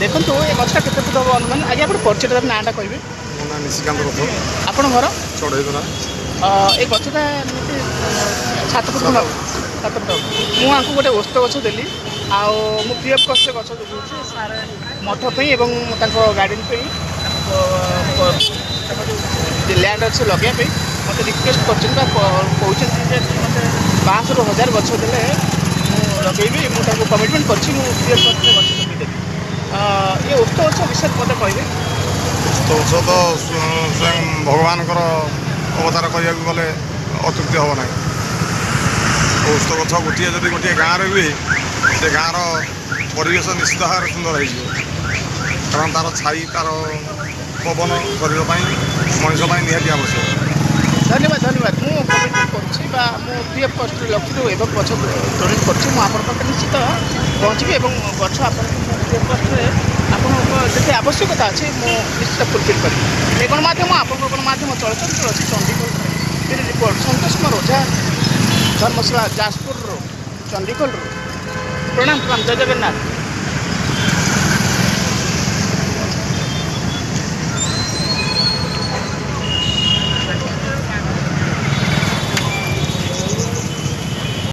देखो ये गछटा केते फुट हम अनुमान आगे आप परिचय नाटा कहे ମୋ ନାଁ ନିଶିକାନ୍ତ ରଥ आपण घर ଚଢ଼େଇଦରା ये गछटा छात फुट खंड छात फुट मुझे गोटे ओस्त गछ देली आउ पी एफ कस्ट गछ जोगाऊँ सार मठ एवं गार्डन लैंड अच्छे लगे मत रिक्वेस्ट कर मत 500,000 गछ दे लगेबी मुझे कमिटमेंट कर पी एफ कस्ट गछ देवी ये ओस्त गछ विषय मत कहे तो ଔଷଧ ତ ସ୍ୱୟଂ ଭଗବାନଙ୍କର ଅବତାର କରିବାକୁ ଗଲେ ଅତ୍ୟୁକ୍ତି ହେବ ନାହିଁ। ଔଷଧ ଗଛ ଗୋଟିଏ ଯଦି ଗୋଟିଏ ଗାଁରେ ହୁଏ ସେ ଗାଁର ପରିବେଶ ନିଶ୍ଚିତ ଭାବରେ ସୁନ୍ଦର ହେଇଯିବ କାରଣ ତା'ର ଛାଇ ତା'ର ପବନ ଶରୀର ପାଇଁ ମଣିଷ ପାଇଁ ନିହାତି ଆବଶ୍ୟକ। धन्यवाद धन्यवाद मु कमिटमेंट करूँ पी एफ कस्ट लक्ष्य एवं गछ डोनेट कर निश्चित पहुँची और गछ आप पी एफ कस्ट जिते आवश्यकता अच्छे मुझे निश्चित फुलफिल करी गणमाध्यम आप गणमाध्यम चलचित्र अच्छी चंडीगढ़ रिपोर्ट संतोष कुमार ओझा धर्मशाला जाजपुर चंडीगढ़ प्रणाम प्रणाम जय जगन्नाथ।